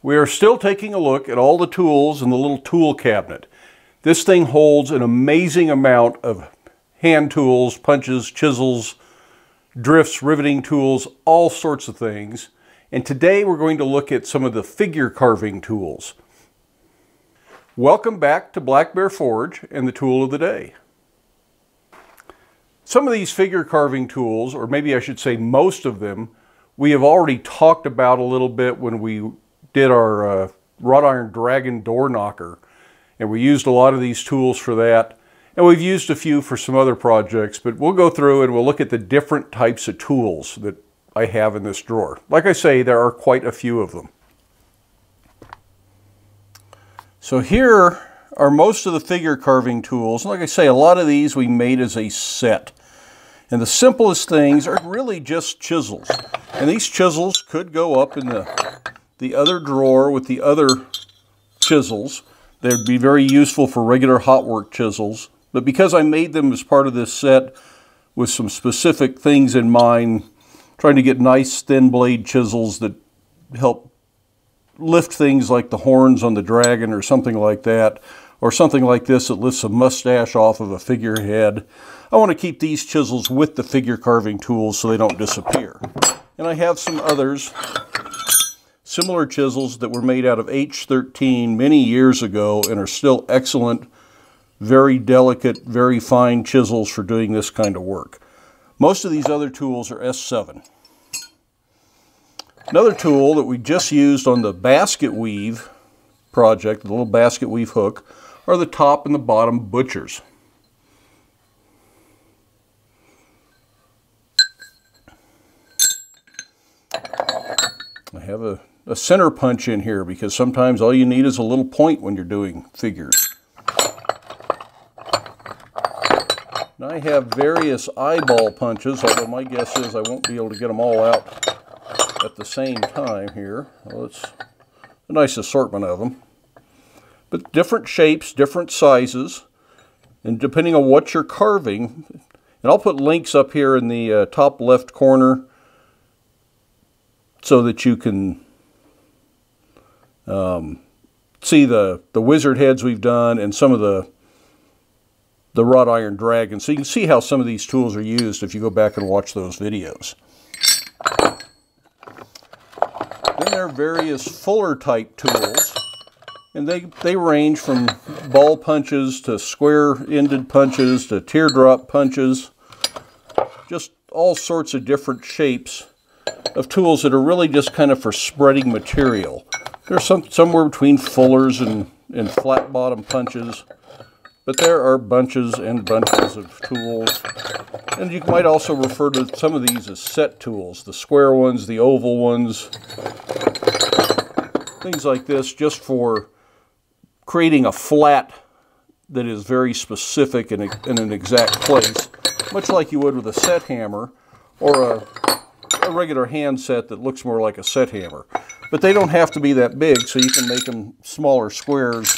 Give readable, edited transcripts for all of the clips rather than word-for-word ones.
We are still taking a look at all the tools in the little tool cabinet. This thing holds an amazing amount of hand tools, punches, chisels, drifts, riveting tools, all sorts of things. And today we're going to look at some of the figure carving tools. Welcome back to Black Bear Forge and the tool of the day. Some of these figure carving tools, or maybe I should say most of them, we have already talked about a little bit when we did our wrought iron dragon door knocker. And we used a lot of these tools for that. And we've used a few for some other projects, but we'll go through and we'll look at the different types of tools that I have in this drawer. Like I say, there are quite a few of them. So here are most of the figure carving tools. Like I say, a lot of these we made as a set. And the simplest things are really just chisels. And these chisels could go up in the other drawer with the other chisels. They'd be very useful for regular hot work chisels. But because I made them as part of this set with some specific things in mind, trying to get nice thin blade chisels that help lift things like the horns on the dragon or something like that, or something like this that lifts a mustache off of a figurehead. I want to keep these chisels with the figure carving tools so they don't disappear. And I have some others, similar chisels that were made out of H13 many years ago and are still excellent, very delicate, very fine chisels for doing this kind of work. Most of these other tools are S7. Another tool that we just used on the basket weave project, the little basket weave hook, are the top and the bottom butchers. I have a center punch in here because sometimes all you need is a little point when you're doing figures. And I have various eyeball punches, although my guess is I won't be able to get them all out at the same time here. Well, it's a nice assortment of them. But different shapes, different sizes, and depending on what you're carving, and I'll put links up here in the top left corner so that you can see the wizard heads we've done and some of the wrought iron dragons. So you can see how some of these tools are used if you go back and watch those videos. Then there are various fuller type tools, and they range from ball punches to square-ended punches to teardrop punches, just all sorts of different shapes of tools that are really just kind of for spreading material. There's somewhere between fullers and flat bottom punches, but there are bunches and bunches of tools. And you might also refer to some of these as set tools, the square ones, the oval ones, things like this, just for creating a flat that is very specific in an exact place, much like you would with a set hammer or a regular hand set that looks more like a set hammer. But they don't have to be that big, so you can make them smaller squares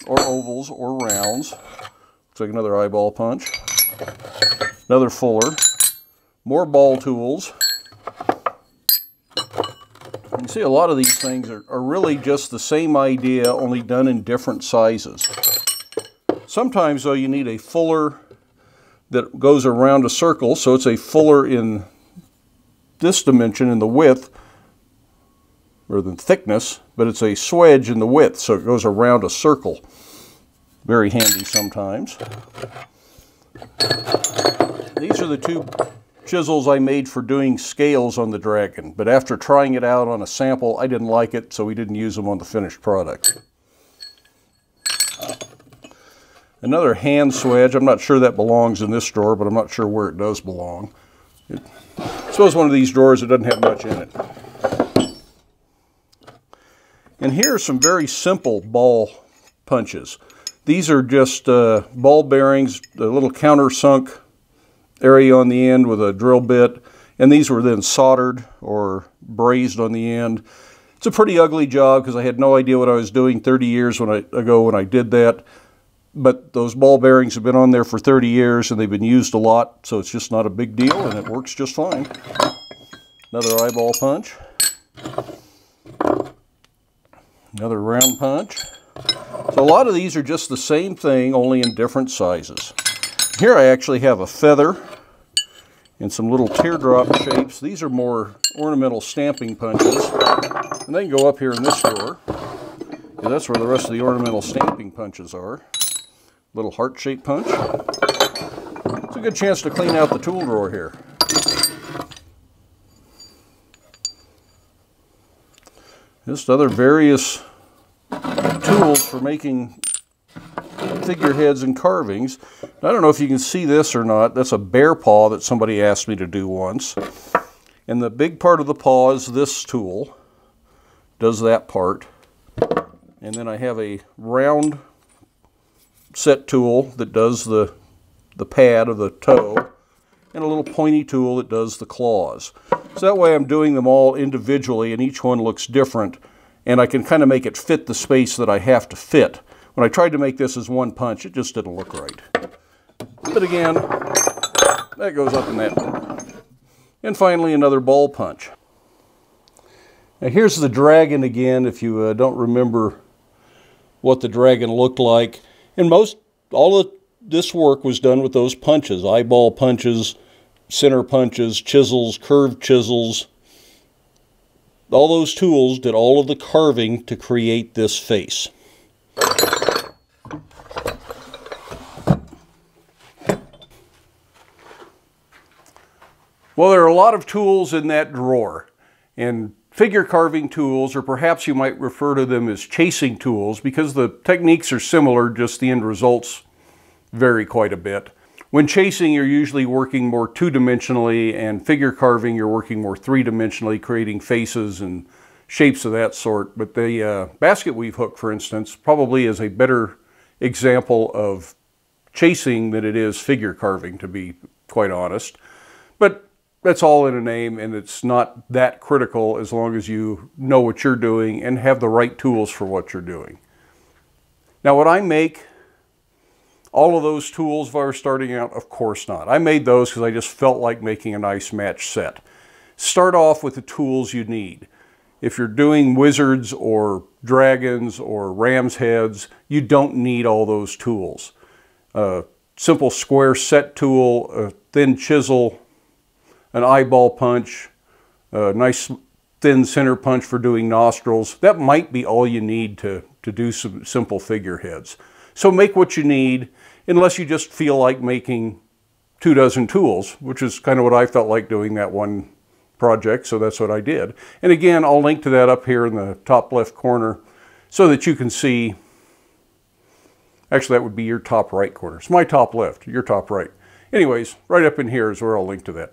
or ovals or rounds. Looks like another eyeball punch. Another fuller. More ball tools. You can see a lot of these things are really just the same idea, only done in different sizes. Sometimes, though, you need a fuller that goes around a circle, so it's a fuller in this dimension in the width, or the thickness, but it's a swedge in the width, so it goes around a circle. Very handy sometimes. These are the two chisels I made for doing scales on the dragon, but after trying it out on a sample, I didn't like it, so we didn't use them on the finished product. Another hand swedge. I'm not sure that belongs in this drawer, but I'm not sure where it does belong. I suppose one of these drawers that doesn't have much in it. And here are some very simple ball punches. These are just ball bearings, a little countersunk area on the end with a drill bit, and these were then soldered or brazed on the end. It's a pretty ugly job because I had no idea what I was doing 30 years ago when I did that. But those ball bearings have been on there for 30 years and they've been used a lot, so it's just not a big deal and it works just fine. Another eyeball punch. Another round punch. So a lot of these are just the same thing, only in different sizes. Here I actually have a feather and some little teardrop shapes. These are more ornamental stamping punches. And they can go up here in this drawer, because that's where the rest of the ornamental stamping punches are. Little heart-shaped punch. It's a good chance to clean out the tool drawer here. Just other various tools for making figureheads and carvings. I don't know if you can see this or not. That's a bear paw that somebody asked me to do once. And the big part of the paw is this tool. Does that part. And then I have a round set tool that does the pad of the toe, and a little pointy tool that does the claws. So that way I'm doing them all individually, and each one looks different, and I can kind of make it fit the space that I have to fit. When I tried to make this as one punch, it just didn't look right. But again, that goes up in that drawer. And finally, another ball punch. Now here's the dragon again, if you don't remember what the dragon looked like. And all of this work was done with those punches: eyeball punches, center punches, chisels, curved chisels. All those tools did all of the carving to create this face. Well, there are a lot of tools in that drawer, and figure carving tools, or perhaps you might refer to them as chasing tools, because the techniques are similar, just the end results vary quite a bit. When chasing, you're usually working more two-dimensionally, and figure carving, you're working more three-dimensionally, creating faces and shapes of that sort. But the basket weave hook, for instance, probably is a better example of chasing than it is figure carving, to be quite honest. But that's all in a name, and it's not that critical as long as you know what you're doing and have the right tools for what you're doing. Now, would I make all of those tools if I were starting out? Of course not. I made those because I just felt like making a nice match set. Start off with the tools you need. If you're doing wizards or dragons or ram's heads, you don't need all those tools. A simple square set tool, a thin chisel, an eyeball punch, a nice thin center punch for doing nostrils. That might be all you need to do some simple figureheads. So make what you need, unless you just feel like making 24 tools, which is kind of what I felt like doing that one project, so that's what I did. And again, I'll link to that up here in the top left corner so that you can see. Actually, that would be your top right corner. It's my top left, your top right. Anyways, right up in here is where I'll link to that.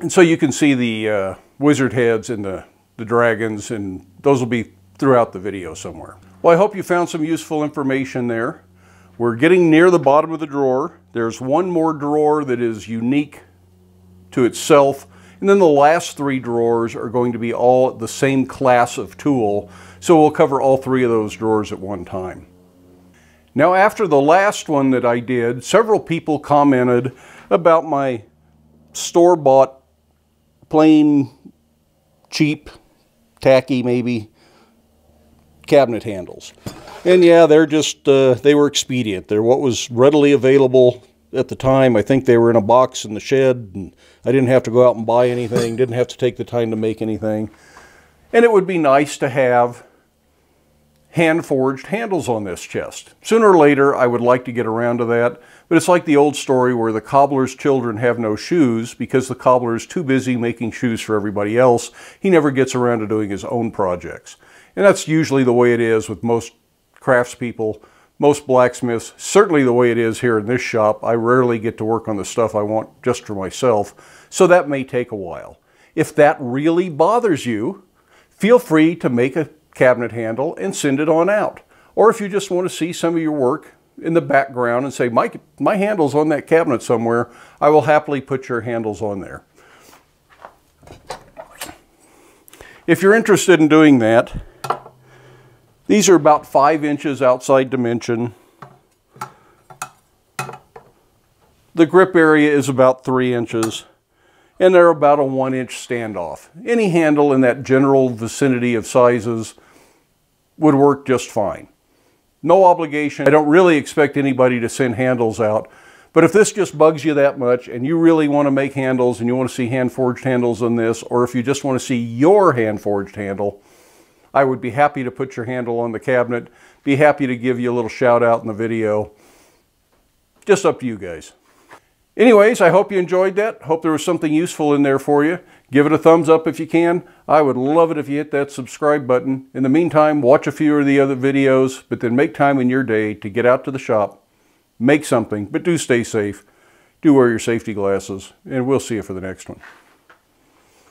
And so you can see the wizard heads and the dragons, and those will be throughout the video somewhere. Well, I hope you found some useful information there. We're getting near the bottom of the drawer. There's one more drawer that is unique to itself, and then the last three drawers are going to be all the same class of tool, so we'll cover all three of those drawers at one time. Now, after the last one that I did, several people commented about my store-bought, plain, cheap, tacky maybe, cabinet handles. And yeah, they're just, they were expedient. They're what was readily available at the time. I think they were in a box in the shed, and I didn't have to go out and buy anything, didn't have to take the time to make anything. And it would be nice to have hand-forged handles on this chest. Sooner or later, I would like to get around to that, but it's like the old story where the cobbler's children have no shoes because the cobbler is too busy making shoes for everybody else. He never gets around to doing his own projects. And that's usually the way it is with most craftspeople, most blacksmiths, certainly the way it is here in this shop. I rarely get to work on the stuff I want just for myself, so that may take a while. If that really bothers you, feel free to make a cabinet handle and send it on out. Or if you just want to see some of your work in the background and say, my handle's on that cabinet somewhere, I will happily put your handles on there. If you're interested in doing that, these are about 5 inches outside dimension. The grip area is about 3 inches, and they're about a 1-inch standoff. Any handle in that general vicinity of sizes would work just fine. No obligation. I don't really expect anybody to send handles out. But if this just bugs you that much and you really want to make handles and you want to see hand-forged handles on this, or if you just want to see your hand-forged handle, I would be happy to put your handle on the cabinet. Be happy to give you a little shout out in the video. Just up to you guys. Anyways, I hope you enjoyed that. Hope there was something useful in there for you. Give it a thumbs up if you can. I would love it if you hit that subscribe button. In the meantime, watch a few of the other videos, but then make time in your day to get out to the shop. Make something, but do stay safe. Do wear your safety glasses, and we'll see you for the next one.